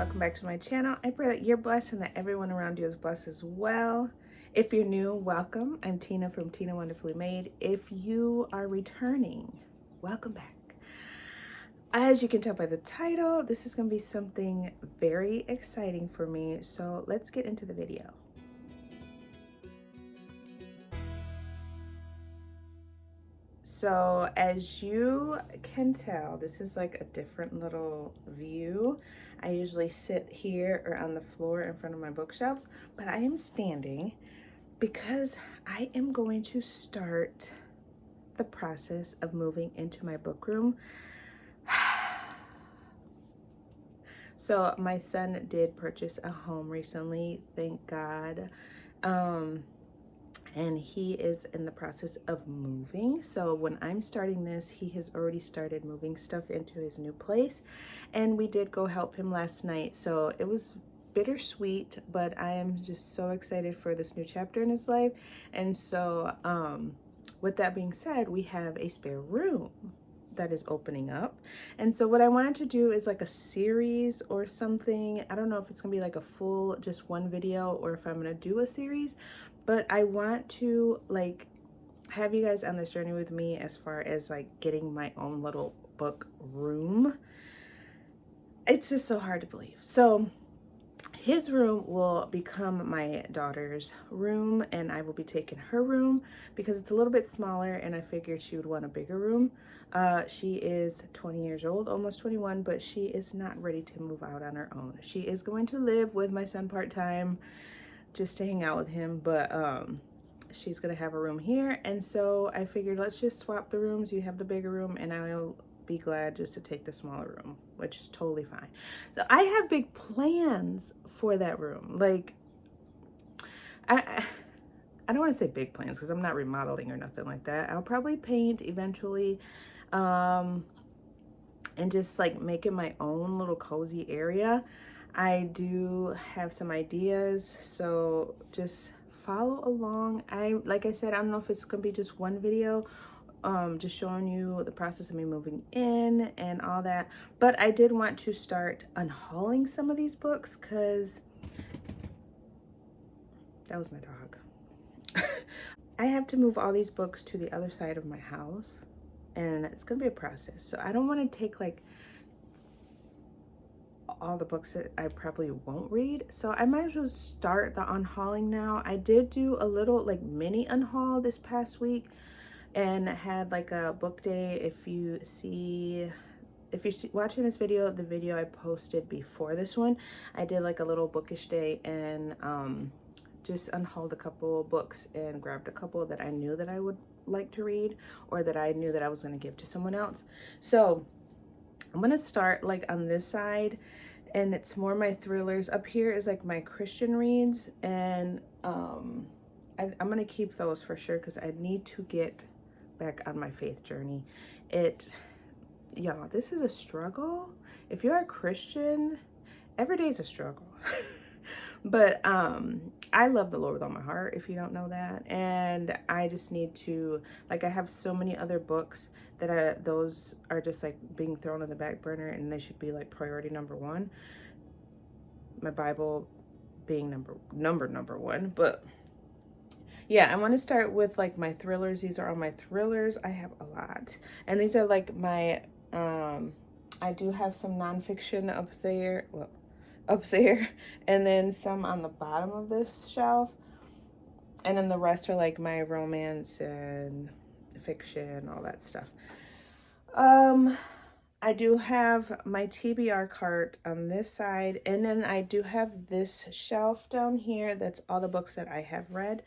welcome back to my channel. I pray that you're blessed and that everyone around you is blessed as well. If you're new, welcome. I'm Tina from Tina Wonderfully Made. If you are returning, welcome back. As you can tell by the title, this is going to be something very exciting for me, so let's get into the video. So as you can tell, this is like a different little view. I usually sit here or on the floor in front of my bookshelves, but I am standing because I am going to start the process of moving into my book room. So my son did purchase a home recently, thank God. And he is in the process of moving. So when I'm starting this, he has already started moving stuff into his new place. And we did go help him last night. So it was bittersweet, but I am just so excited for this new chapter in his life. And so with that being said, we have a spare room that is opening up. And so what I wanted to do is like a series or something. I don't know if it's gonna be like a full just one video or if I'm gonna do a series, but I want to like have you guys on this journey with me as far as like getting my own little book room. It's just so hard to believe. So his room will become my daughter's room, and I will be taking her room because it's a little bit smaller, and I figured she would want a bigger room. She is 20 years old, almost 21, but she is not ready to move out on her own. She is going to live with my son part-time just to hang out with him, but she's gonna have a room here. And so I figured let's just swap the rooms. You have the bigger room and I'll be glad just to take the smaller room, which is totally fine. So I have big plans for that room. Like I don't want to say big plans because I'm not remodeling or nothing like that. I'll probably paint eventually, and just like make it my own little cozy area. I do have some ideas, so just follow along. Like I said, I don't know if it's gonna be just one video, just showing you the process of me moving in and all that, but I did want to start unhauling some of these books because that was my dog. I have to move all these books to the other side of my house, and it's gonna be a process. So I don't want to take like all the books that I probably won't read, so I might as well start the unhauling now. I did do a little like mini unhaul this past week and had like a book day. If you're watching this video, the video I posted before this one, I did like a little bookish day and just unhauled a couple books and grabbed a couple that I knew that I would like to read or that I knew that I was going to give to someone else. So I'm going to start like on this side, and it's more my thrillers. Up here is like my Christian reads, and I'm going to keep those for sure because I need to get back on my faith journey. Y'all, this is a struggle. If you're a Christian, every day is a struggle. But I love the Lord with all my heart, if you don't know that, and I just need to, like, I have so many other books that those are just like being thrown in the back burner, and they should be like priority number one. My Bible being number one. But yeah, I want to start with like my thrillers. These are all my thrillers. I have a lot, and these are like my I do have some nonfiction up there, well, up there, and then some on the bottom of this shelf, and then the rest are like my romance and fiction, all that stuff. I do have my TBR cart on this side, and then I do have this shelf down here that's all the books that I have read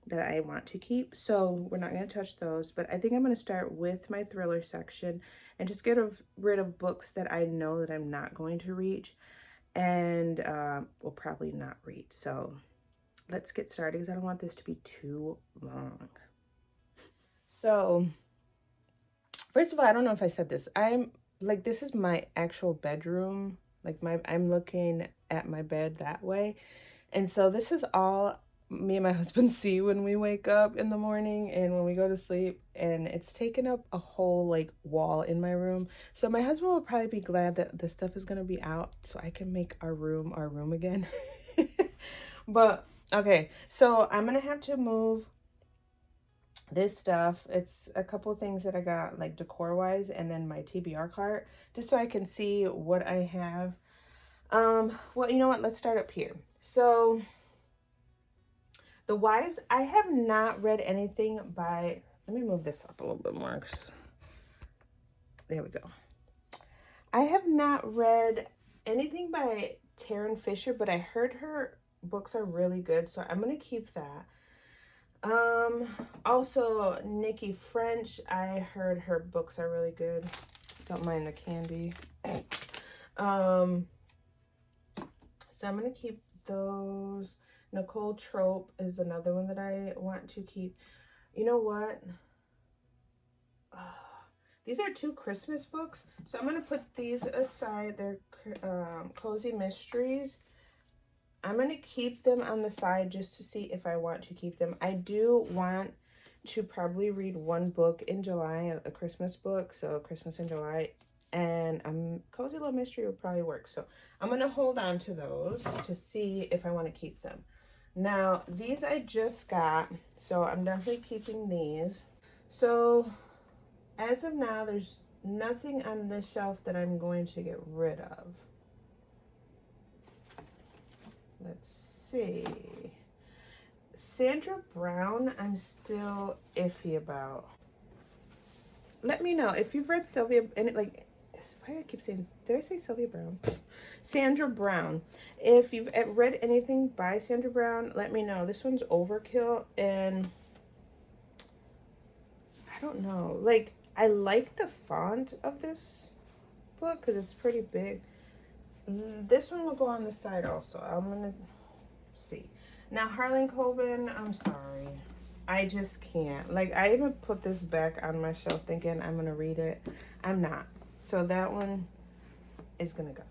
that I want to keep. So we're not going to touch those, but I think I'm going to start with my thriller section and just get rid of books that I know that I'm not going to reach and will probably not read. So let's get started because I don't want this to be too long. So first of all, I don't know if I said this. This is my actual bedroom. Like I'm looking at my bed that way. And so this is all me and my husband see when we wake up in the morning and when we go to sleep, and it's taken up a whole like wall in my room. So my husband will probably be glad that this stuff is gonna be out so I can make our room again. But okay, so I'm gonna have to move this stuff. It's a couple things that I got like decor wise, and then my TBR cart, just so I can see what I have. Well, you know what, let's start up here. So the Wives, I have not read anything by, let me move this up a little bit more. There we go. I have not read anything by Taryn Fisher, but I heard her books are really good, so I'm going to keep that. Also, Nikki French, I heard her books are really good. Don't mind the candy. So I'm going to keep those. Nicole Trope is another one that I want to keep. You know what? These are 2 Christmas books, so I'm going to put these aside. They're Cozy Mysteries. I'm going to keep them on the side just to see if I want to keep them. I do want to probably read 1 book in July, a Christmas book, so Christmas in July, and Cozy Little Mystery would probably work. So I'm going to hold on to those to see if I want to keep them. Now, these I just got, so I'm definitely keeping these. So as of now, there's nothing on this shelf that I'm going to get rid of. Let's see. Sandra Brown, I'm still iffy about. Let me know if you've read Sylvia, and it like, why do I keep saying, did I say Sylvia Brown? Sandra Brown. If you've read anything by Sandra Brown, let me know. This one's overkill, and I don't know. Like, I like the font of this book because it's pretty big. This one will go on the side also. I'm gonna see. Now, Harlan Coben, I'm sorry. I just can't. Like, I even put this back on my shelf thinking I'm gonna read it. I'm not. So that one is gonna go.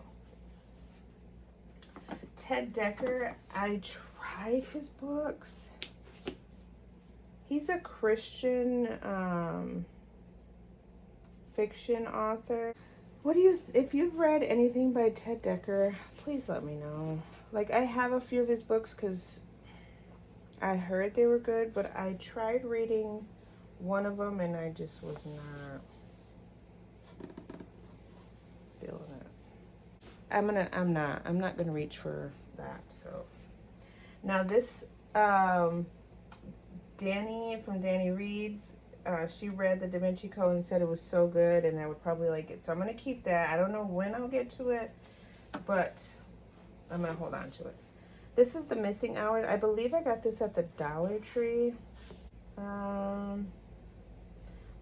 Ted Dekker, I tried his books. He's a Christian fiction author. What do you, if you've read anything by Ted Dekker, please let me know. Like, I have a few of his books because I heard they were good, but I tried reading one of them and I just was not feeling it. I'm not gonna reach for that. So now this Danny from Danny Reads, she read the Da Vinci Code and said it was so good and I would probably like it. So I'm gonna keep that. I don't know when I'll get to it, but I'm gonna hold on to it. This is The Missing Hours. I believe I got this at the Dollar Tree. We'll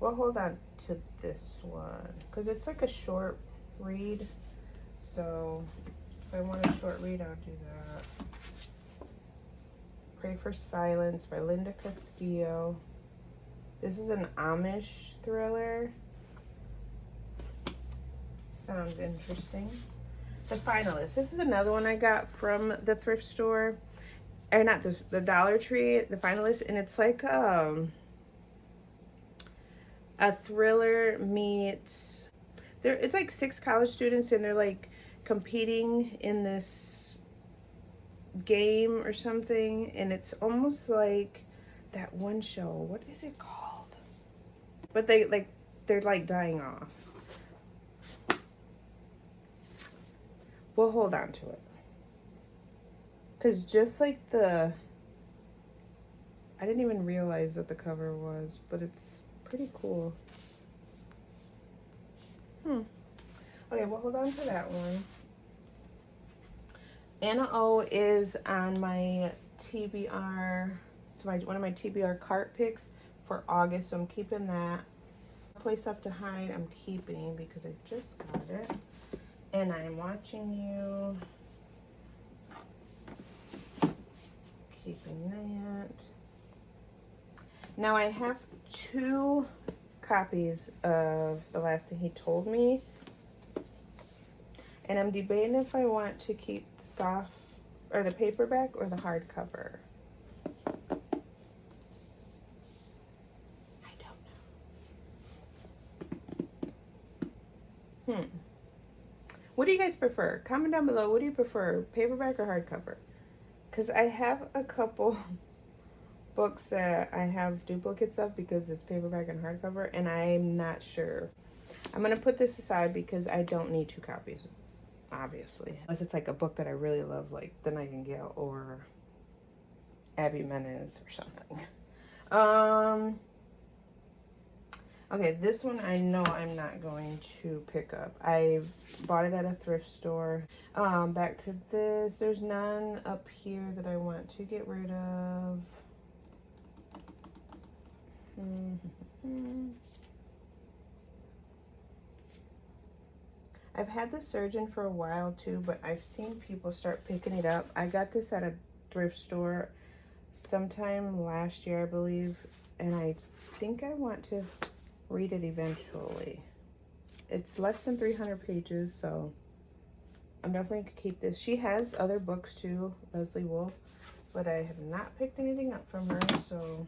hold on to this one because it's like a short read. So if I want a short read, I'll do that. Pray for Silence by Linda Castillo. This is an Amish thriller. Sounds interesting. The Finalist. This is another one I got from the thrift store. Or not the Dollar Tree. The Finalist. And it's like a thriller meets... It's like 6 college students and they're like competing in this game or something. And it's almost like that one show. What is it called? But they're like dying off. We'll hold on to it. Because just like I didn't even realize what the cover was, but it's pretty cool. Okay, we'll hold on to that one. Anna O is on my TBR. It's one of my TBR cart picks for August, so I'm keeping that. Place Up to Hide, I'm keeping because I just got it. And I'm Watching You. Keeping that. Now I have 2 copies of The Last Thing He Told Me. And I'm debating if I want to keep the soft or the paperback or the hardcover. What do you guys prefer? Comment down below. What do you prefer, paperback or hardcover? Because I have a couple books that I have duplicates of because it's paperback and hardcover, and I'm not sure. I'm going to put this aside because I don't need 2 copies, obviously. Unless it's like a book that I really love, like The Nightingale or Abby Menace or something. Okay, this one I know I'm not going to pick up. I bought it at a thrift store. Back to this. There's none up here that I want to get rid of. I've had the Surgeon for a while too, but I've seen people start picking it up. I got this at a thrift store sometime last year, I believe, and I think I want to read it eventually. It's less than 300 pages, so I'm definitely gonna keep this. She has other books too, Leslie Wolf, but I have not picked anything up from her, so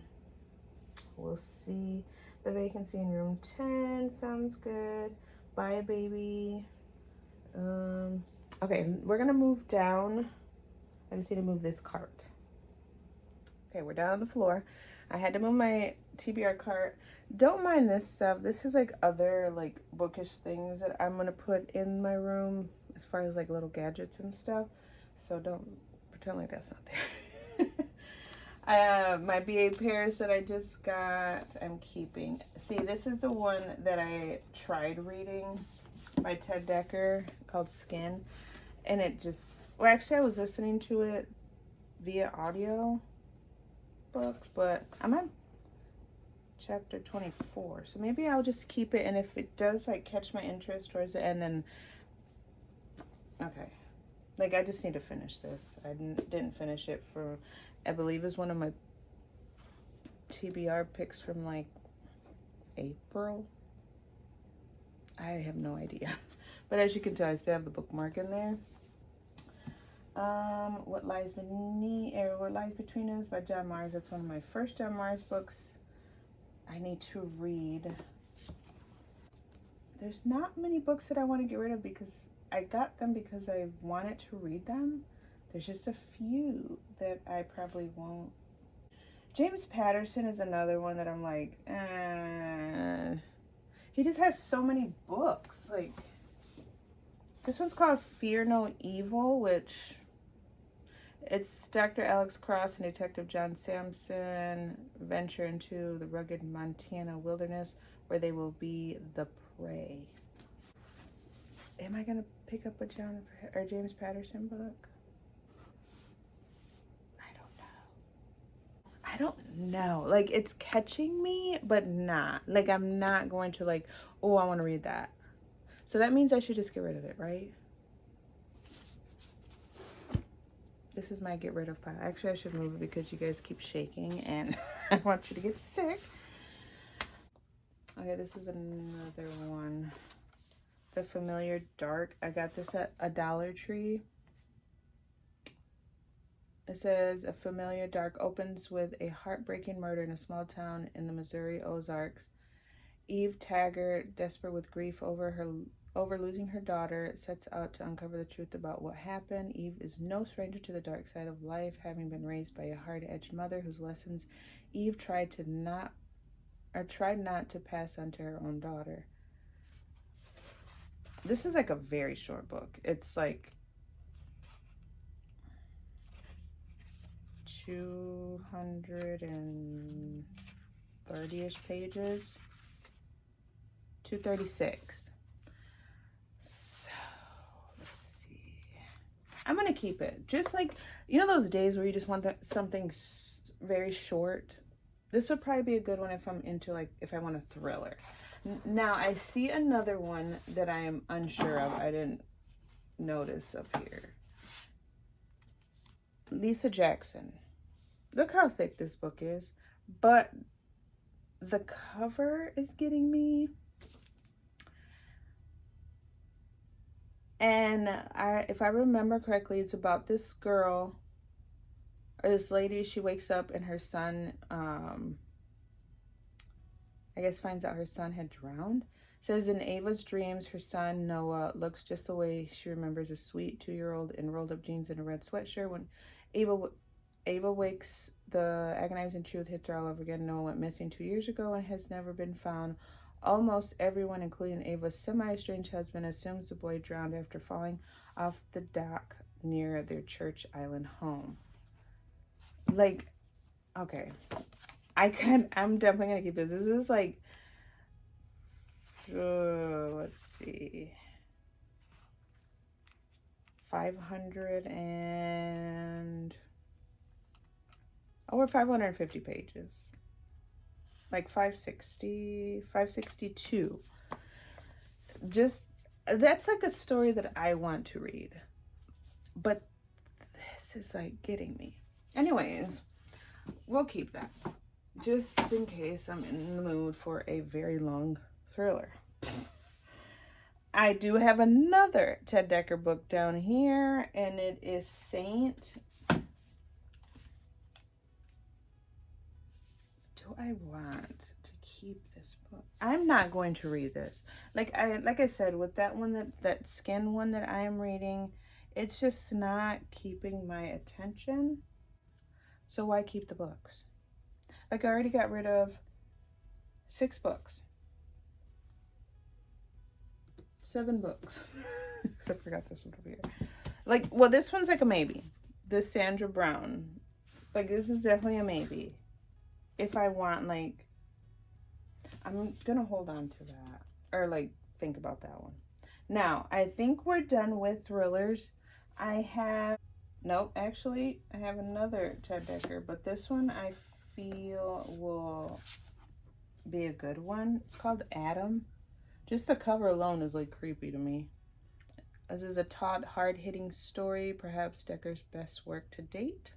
we'll see. The Vacancy in Room 10 sounds good. Bye, baby. Okay, we're gonna move down. I just need to move this cart. Okay, we're down on the floor. I had to move my TBR cart. Don't mind this stuff. This is like other like bookish things that I'm gonna put in my room as far as like little gadgets and stuff. So don't pretend like that's not there. My BA pairs that I just got, I'm keeping. See, this is the one that I tried reading by Ted Decker called Skin. And it just, well, actually I was listening to it via audio book, but I'm on chapter 24, so maybe I'll just keep it, and if it does like catch my interest towards the end, then okay, like I just need to finish this. I didn't finish it for, I believe is one of my TBR picks from like April. I have no idea, but as you can tell, I still have the bookmark in there. What Lies Between Us by John Mars. That's one of my first John Mars books I need to read. There's not many books that I want to get rid of because I got them because I wanted to read them. There's just a few that I probably won't. James Patterson is another one that I'm like, he just has so many books. Like, this one's called Fear No Evil, which it's Dr. Alex Cross and Detective John Sampson venture into the rugged Montana wilderness where they will be the prey. Am I gonna pick up a James Patterson book? I don't know. Like, it's catching me, but not. Like, I'm not going to like, oh, I want to read that. So that means I should just get rid of it, right? This is my get rid of pile. Actually, I should move it because you guys keep shaking and I want you to get sick. Okay, this is another one. The Familiar Dark. I got this at a Dollar Tree. It says, A Familiar Dark opens with a heartbreaking murder in a small town in the Missouri Ozarks. Eve Taggart, desperate with grief over losing her daughter, sets out to uncover the truth about what happened. Eve is no stranger to the dark side of life, having been raised by a hard-edged mother whose lessons Eve tried not to pass on to her own daughter. This is like a very short book. It's like 230-ish pages. 236. So let's see. I'm gonna keep it. Just like, you know those days where you just want something very short? This would probably be a good one if I'm into, like, if I want a thriller. Now I see another one that I am unsure of. I didn't notice up here. Lisa Jackson. Look how thick this book is, but the cover is getting me. And if I remember correctly, it's about this girl or this lady. She wakes up and her son, I guess, finds out her son had drowned. Says in Ava's dreams, her son Noah looks just the way she remembers, a sweet 2-year-old in rolled up jeans and a red sweatshirt. When Ava wakes, the agonizing truth hits her all over again. Noah went missing 2 years ago and has never been found. Almost everyone, including Ava's semi-estranged husband, assumes the boy drowned after falling off the dock near their Church Island home. Like, okay, I'm definitely gonna keep this. This is like, let's see, 500 and over 550 pages, like 560, 562. Just, that's like a story that I want to read, but this is like getting me. Anyways, we'll keep that just in case I'm in the mood for a very long thriller. I do have another Ted Dekker book down here, and it is Saint. Do I want to keep this book? I'm not going to read this. Like I said, with that one, that skin one that I am reading, it's just not keeping my attention. So why keep the books? Like, I already got rid of 6 books. 7 books. Except I forgot this one over here. Like, well, this one's like a maybe. This Sandra Brown. Like, this is definitely a maybe. If I want, like, I'm gonna hold on to that. Or, like, think about that one. Now, I think we're done with thrillers. Nope, actually, I have another Ted Dekker, but this one I feel will be a good one. It's called Adam. Just the cover alone is like creepy to me. This is a taut, hard-hitting story, perhaps Dekker's best work to date.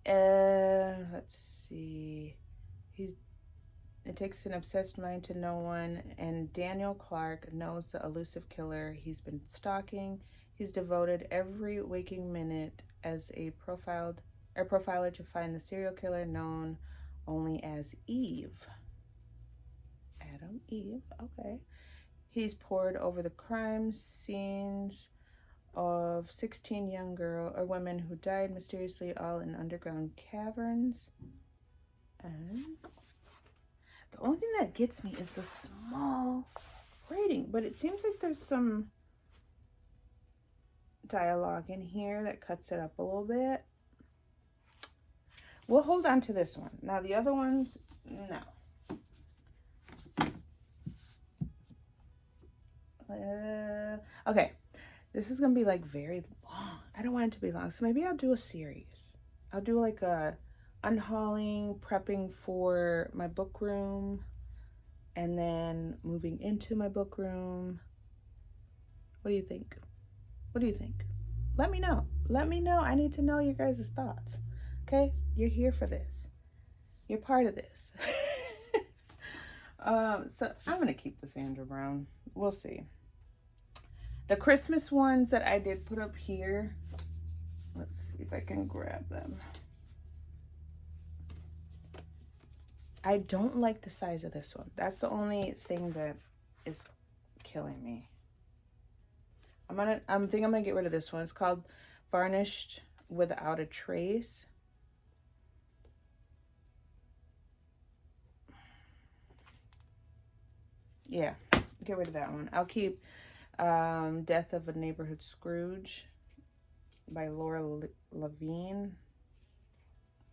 Let's see. It takes an obsessed mind to know one, and Daniel Clark knows the elusive killer he's been stalking. He's devoted every waking minute as a profiler to find the serial killer known only as Eve. Adam, Eve, okay. He's pored over the crime scenes of 16 young women who died mysteriously, all in underground caverns. And the only thing that gets me is the small writing, but it seems like there's some dialogue in here that cuts it up a little bit. We'll hold on to this one. Now the other ones, no. Okay, this is gonna be like very long. I don't want it to be long, so maybe I'll do a series. I'll do like a unhauling, prepping for my book room, and then moving into my book room. What do you think? What do you think? Let me know. Let me know. I need to know your guys' thoughts. Okay? You're here for this. You're part of this. So I'm going to keep the Sandra Brown. We'll see. The Christmas ones that I did put up here. Let's see if I can grab them. I don't like the size of this one. That's the only thing that is killing me. I think I'm gonna get rid of this one. It's called Varnished Without a Trace. Yeah, get rid of that one. I'll keep Death of a Neighborhood Scrooge by Laura Levine.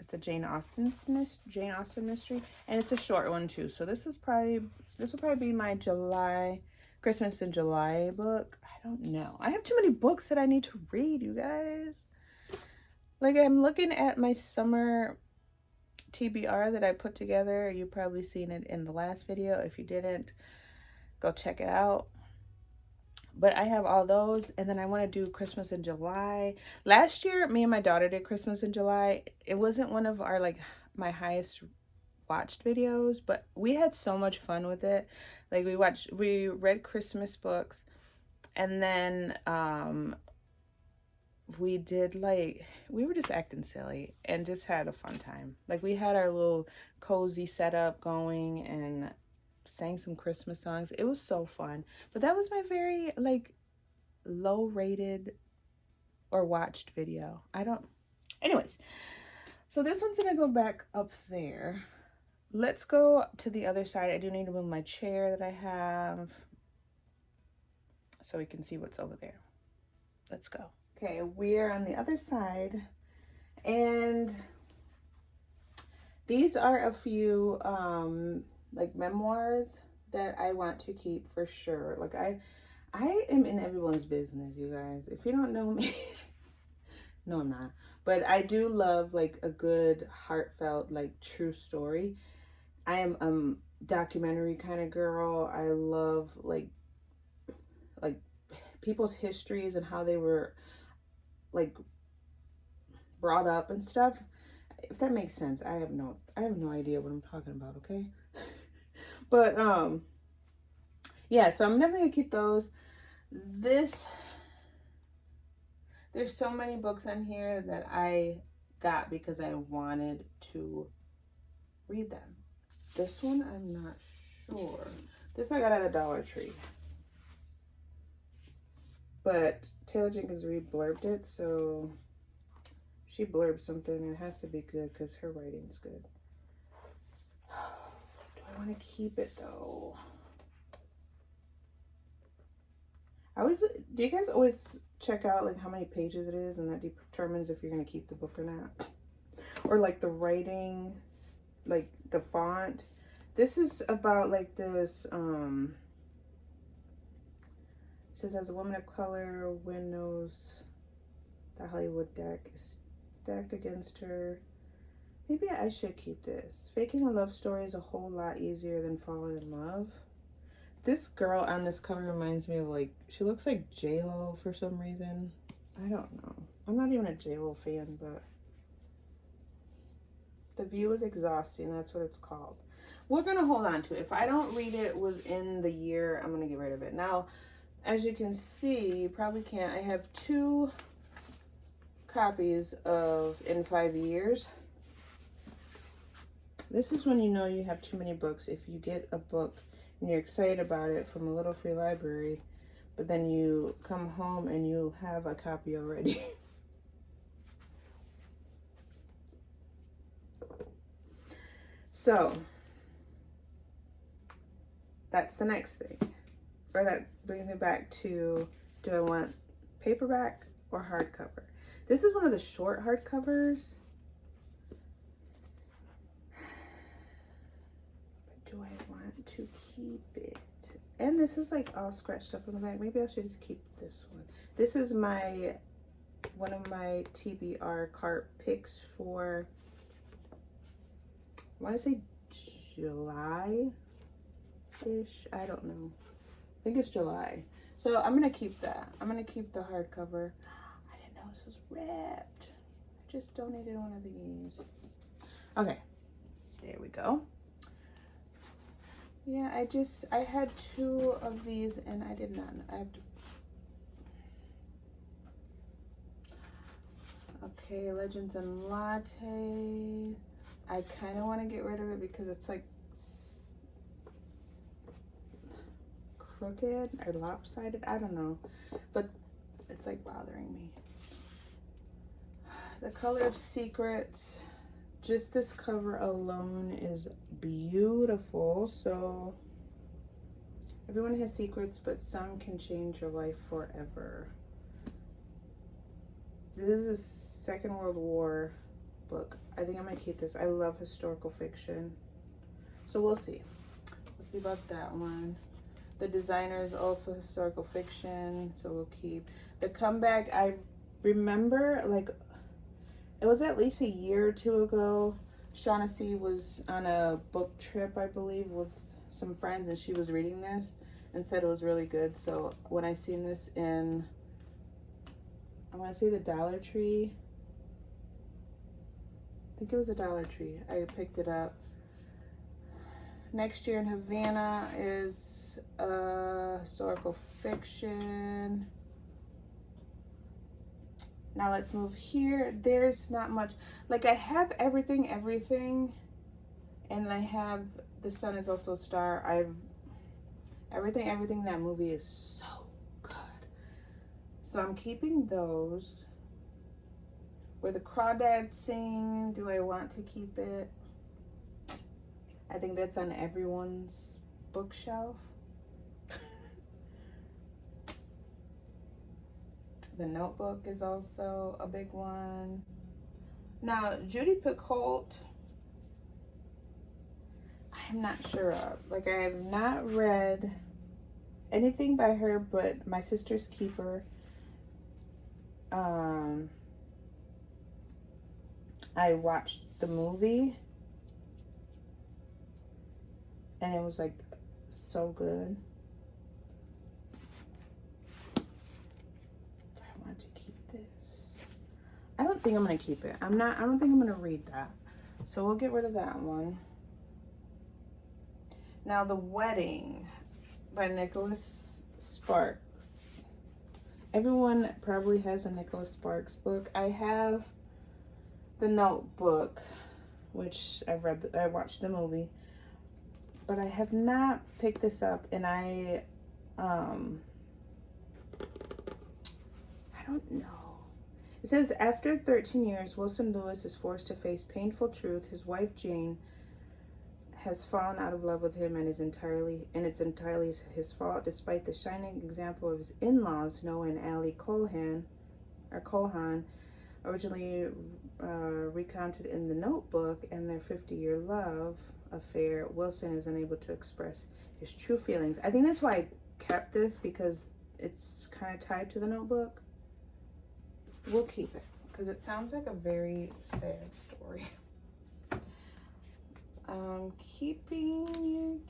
It's a Jane Austen mystery, and it's a short one too. So this will probably be my Christmas in July book. I don't know. I have too many books that I need to read, you guys. Like, I'm looking at my summer TBR that I put together. You've probably seen it in the last video. If you didn't, go check it out. But I have all those, and then I want to do Christmas in July. Last year, me and my daughter did Christmas in July. It wasn't one of our, like, my highest watched videos, but we had so much fun with it. Like, we read Christmas books, and then we did, like, we were just acting silly and just had a fun time. Like, we had our little cozy setup going, and sang some Christmas songs. It was so fun. But that was my very like low rated or watched video. I don't, anyways, so this one's gonna go back up there. Let's go to the other side. I do need to move my chair that I have so we can see what's over there. Let's go. Okay, we're on the other side, and these are a few like memoirs that I want to keep for sure. Like I am in everyone's business, you guys. If you don't know me, no, I'm not. But I do love like a good heartfelt, like true story. I am documentary kind of girl. I love like people's histories and how they were like brought up and stuff. If that makes sense. I have no idea what I'm talking about, okay? But yeah, so I'm definitely gonna keep those. There's so many books on here that I got because I wanted to read them. This one, I'm not sure. This I got at a Dollar Tree. But Taylor Jenkins Reid blurbed it, so she blurbed something. It has to be good because her writing's good. Do I want to keep it though? Do you guys always check out like how many pages it is, and that determines if you're gonna keep the book or not? Or like the writing, like the font. This is about like this it says, as a woman of color, wind knows the Hollywood deck is stacked against her. Maybe I should keep this. Faking a love story is a whole lot easier than falling in love. This girl on this cover reminds me of like, she looks like J-Lo for some reason. I don't know. I'm not even a J-Lo fan, but The View is exhausting. That's what it's called. We're going to hold on to it. If I don't read it within the year, I'm going to get rid of it. Now, as you can see, you probably can't. I have 2 copies of In 5 Years. This is when you know you have too many books. If you get a book and you're excited about it from a little free library, but then you come home and you have a copy already. So that's the next thing. Or that brings me back to, do I want paperback or hardcover? This is one of the short hardcovers. But do I want to keep it? And this is like all scratched up on the back. Maybe I should just keep this one. This is one of my TBR cart picks for, I want to say July-ish. I don't know. I think it's July. So I'm going to keep that. I'm going to keep the hardcover. I didn't know this was wrapped. I just donated one of these. Okay. There we go. Yeah, I had 2 of these and I did not. I have to. Okay, Legends and Latte. I kind of want to get rid of it because it's like crooked or lopsided. I don't know, but it's like bothering me. The Color of Secrets. Just this cover alone is beautiful. So everyone has secrets, but some can change your life forever. This is a Second World War book. I think I'm gonna keep this. I love historical fiction. So we'll see. We'll see about that one. The Designer is also historical fiction, so we'll keep. The Comeback, I remember like it was at least a year or 2 ago. Shaughnessy was on a book trip, I believe, with some friends, and she was reading this and said it was really good. So when I seen this in, I want to say the Dollar Tree. I think it was a Dollar Tree. I picked it up. Next Year in Havana is historical fiction. Now let's move here. There's not much. Like I have everything, and I have The Sun Is Also a Star. Everything that movie is so good. So I'm keeping those. Where the Crawdads Sing, do I want to keep it? I think that's on everyone's bookshelf. The Notebook is also a big one. Now, Judy Picoult, I'm not sure of. Like, I have not read anything by her but My Sister's Keeper. I watched the movie and it was like so good. Do I want to keep this? I don't think I'm gonna keep it. I don't think I'm gonna read that. So we'll get rid of that one. Now, The Wedding by Nicholas Sparks. Everyone probably has a Nicholas Sparks book. I have The Notebook, which I watched the movie, but I have not picked this up, and I don't know. It says, after 13 years, Wilson Lewis is forced to face painful truth. His wife, Jane, has fallen out of love with him and it's entirely his fault, despite the shining example of his in-laws, Noah and Allie Cohan, originally recounted in The Notebook, and their 50-year love affair. Wilson is unable to express his true feelings. I think that's why I kept this, because it's kind of tied to The Notebook. We'll keep it because it sounds like a very sad story. Keeping.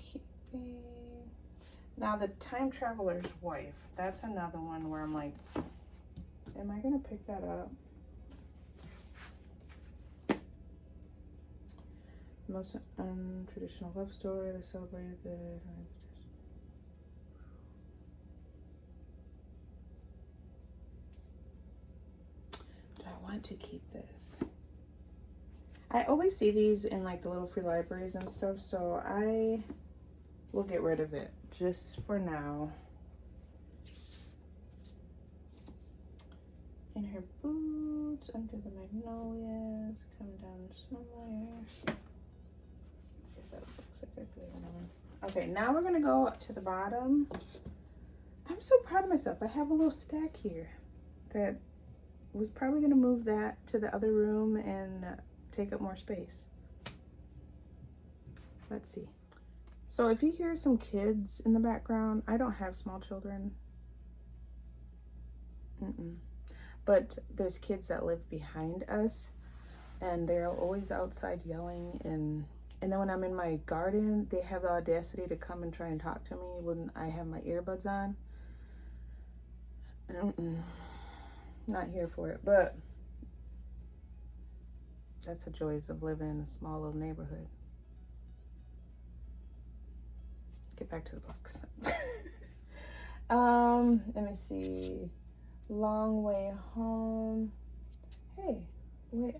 Now, The Time Traveler's Wife. That's another one where I'm like, am I gonna pick that up? The most untraditional love story. They celebrated the... Do I want to keep this? I always see these in like the little free libraries and stuff, so I will get rid of it just for now. In Her Boots, Under the Magnolias, Come Down Somewhere. If that looks like a good one. Okay, now we're gonna go to the bottom. I'm so proud of myself. I have a little stack here that was probably gonna move that to the other room and take up more space. Let's see. So if you hear some kids in the background, I don't have small children. But there's kids that live behind us, and they're always outside yelling, and then when I'm in my garden, they have the audacity to come and try and talk to me when I have my earbuds on. Not here for it, but that's the joys of living in a small little neighborhood. Get back to the books. Let me see. Long Way Home. Hey, wait,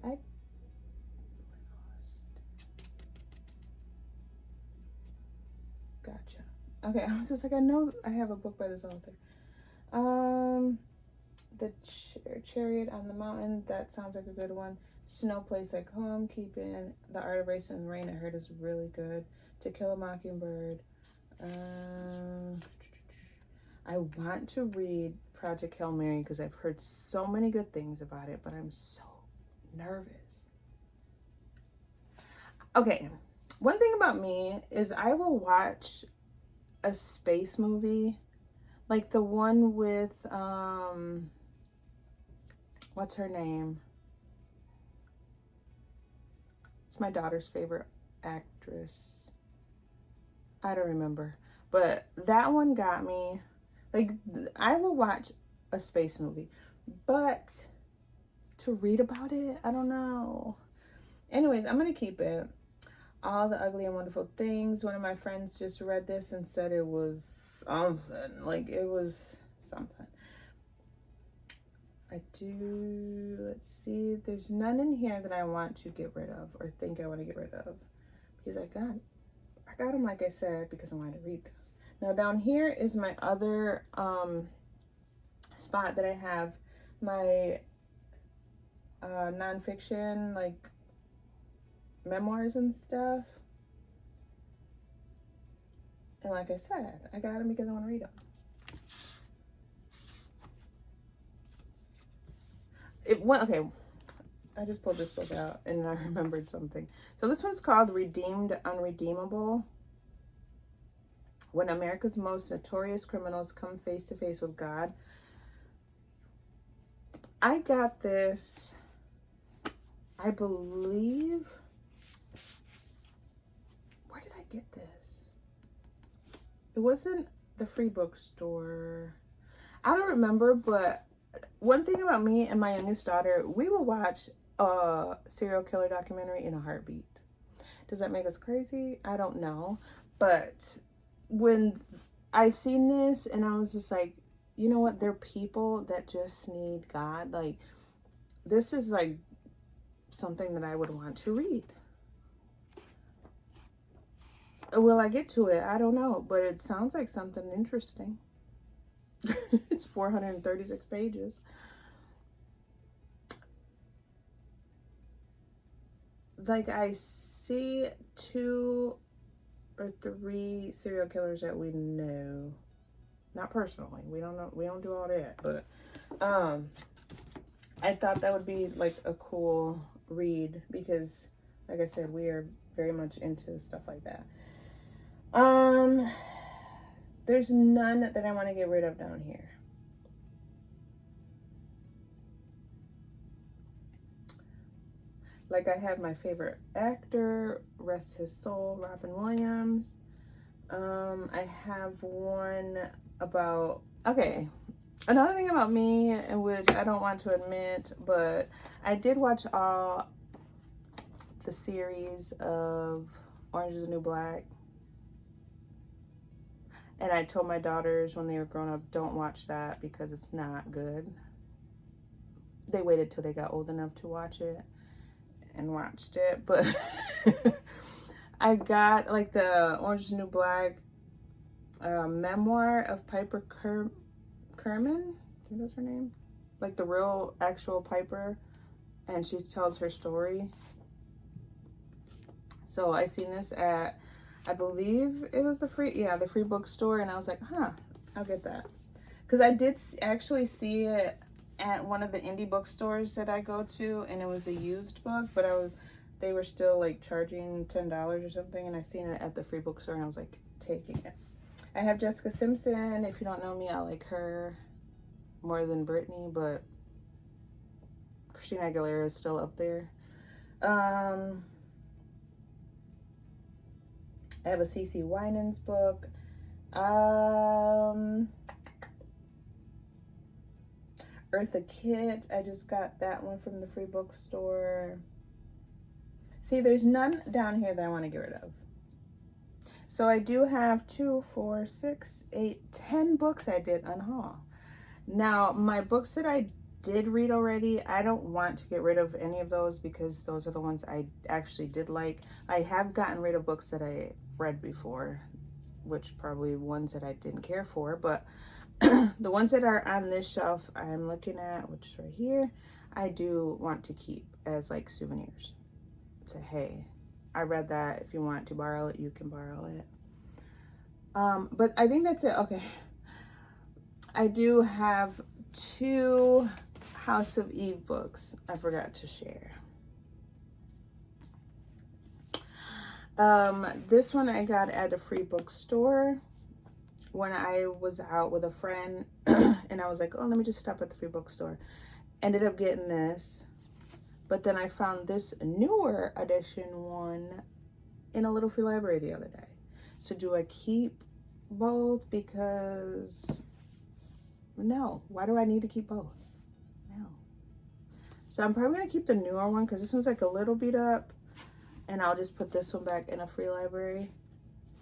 gotcha. Okay, I was just like, I know I have a book by this author. The Chariot on the Mountain, that sounds like a good one. Snow Place Like Home, keeping. The Art of Racing in the Rain, I heard is really good. To Kill a Mockingbird. I want to read Project Hail Mary because I've heard so many good things about it, but I'm so nervous. Okay, one thing about me is I will watch a space movie, like the one with, what's her name? It's my daughter's favorite actress. I don't remember, but that one got me. Like, I will watch a space movie, but to read about it, I don't know. Anyways, I'm gonna keep it. All the Ugly and Wonderful Things. One of my friends just read this and said it was something. Like, it was something. Let's see. There's none in here that I want to get rid of or think I want to get rid of, because I got got them, like I said, because I wanted to read them. Now down here is my other spot that I have my nonfiction, like memoirs and stuff. And like I said, I got them because I want to read them. Okay, I just pulled this book out and I remembered something. So this one's called Redeemed Unredeemable. When America's most notorious criminals come face to face with God. I got this, I believe, where did I get this? It wasn't the free bookstore. I don't remember, but one thing about me and my youngest daughter, we will watch a serial killer documentary in a heartbeat. Does that make us crazy? I don't know. But when I seen this and I was just like, you know what? They're people that just need God. Like, this is like something that I would want to read. Will I get to it? I don't know. But it sounds like something interesting. It's 436 pages. Like, I see 2 or 3 serial killers that we know. Not personally. We don't know. We don't do all that. But I thought that would be like a cool read because, like I said, we are very much into stuff like that. There's none that I want to get rid of down here. Like, I have my favorite actor, rest his soul, Robin Williams. I have one about, okay, another thing about me, which I don't want to admit, but I did watch all the series of Orange is the New Black. And I told my daughters when they were growing up, don't watch that because it's not good. They waited till they got old enough to watch it and watched it. But I got like the Orange is the New Black memoir of Piper Kerman. I think that's her name. Like the real actual Piper. And she tells her story. So I seen this at, I believe it was the free bookstore, and I was like, I'll get that. Because I did actually see it at one of the indie bookstores that I go to, and it was a used book, but they were still like charging $10 or something, and I seen it at the free bookstore, and I was like, taking it. I have Jessica Simpson. If you don't know me, I like her more than Britney, but Christina Aguilera is still up there. I have a CeCe Winans book. Eartha Kitt. I just got that one from the free bookstore. See, there's none down here that I want to get rid of. So I do have 2, 4, 6, 8, 10 books I did unhaul. Now, my books that I did read already, I don't want to get rid of any of those because those are the ones I actually did like. I have gotten rid of books that I read before, which probably ones that I didn't care for, but the ones that are on this shelf I'm looking at, which is right here, I do want to keep as like souvenirs. Say, hey, I read that. If you want to borrow it, you can borrow it. But I think that's it. Okay. I do have 2 House of Eve books I forgot to share. This one I got at a free bookstore when I was out with a friend and I was like, oh, let me just stop at the free bookstore. Ended up getting this, but then I found this newer edition one in a little free library the other day. So do I keep both? Because no, why do I need to keep both? No. So I'm probably gonna keep the newer one because this one's like a little beat up, and I'll just put this one back in a free library.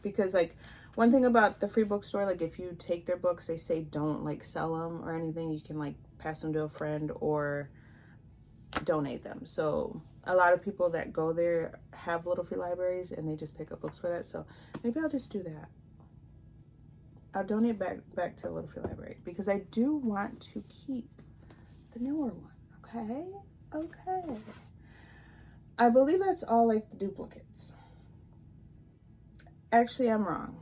Because like one thing about the free bookstore, like if you take their books, they say don't like sell them or anything. You can like pass them to a friend or donate them. So a lot of people that go there have little free libraries and they just pick up books for that. So maybe I'll just do that. I'll donate back to Little Free Library because I do want to keep the newer one. Okay. Okay. I believe that's all like the duplicates. Actually, I'm wrong.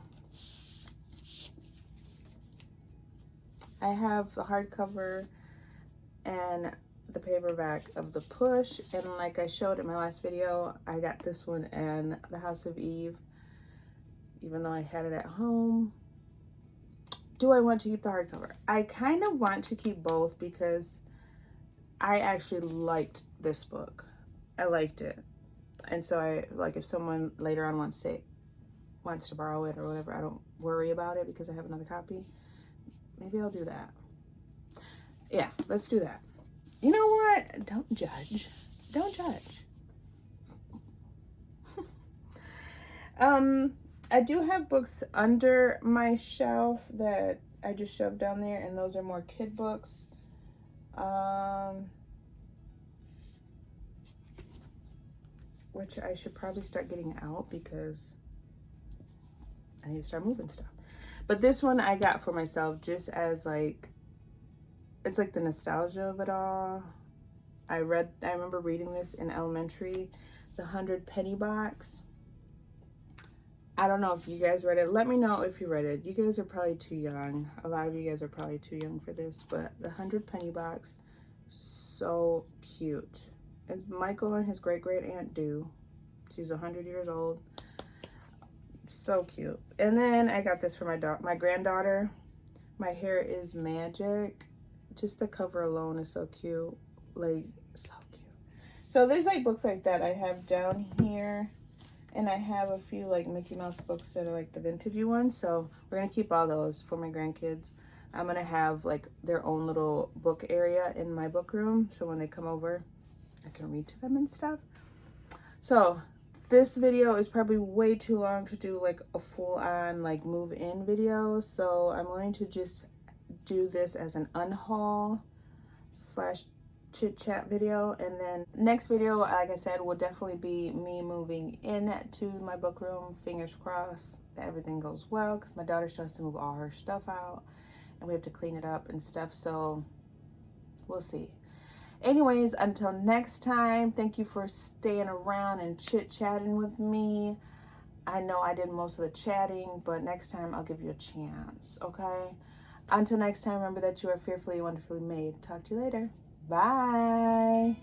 I have the hardcover and the paperback of the Push, and like I showed in my last video, I got this one and the House of Eve, even though I had it at home. Do I want to keep the hardcover? I kind of want to keep both because I actually liked this book. I liked it. And so I, like, if someone later on wants to borrow it or whatever, I don't worry about it because I have another copy. Maybe I'll do that. Yeah, let's do that. You know what? Don't judge. Don't judge. I do have books under my shelf that I just shoved down there, and those are more kid books. Which I should probably start getting out because I need to start moving stuff. But this one I got for myself just as like, it's like the nostalgia of it all. I remember reading this in elementary, the 100 Penny Box. I don't know if you guys read it. Let me know if you read it. You guys are probably too young. A lot of you guys are probably too young for this, but the 100 Penny Box, so cute. It's Michael and his great-great-aunt do. She's 100 years old. So cute. And then I got this for my granddaughter. My Hair is Magic. Just the cover alone is so cute. Like, so cute. So there's like books like that I have down here. And I have a few like Mickey Mouse books that are like the vintagey ones. So we're going to keep all those for my grandkids. I'm going to have like their own little book area in my book room. So when they come over, I can read to them and stuff. So this video is probably way too long to do like a full-on like move-in video. So I'm going to just do this as an unhaul / chit chat video, and then next video, like I said, will definitely be me moving into my book room. Fingers crossed that everything goes well, because my daughter still has to move all her stuff out and we have to clean it up and stuff, so we'll see. Anyways, until next time, thank you for staying around and chit chatting with me. I know I did most of the chatting, but next time I'll give you a chance, okay? Until next time, remember that you are fearfully and wonderfully made. Talk to you later. Bye.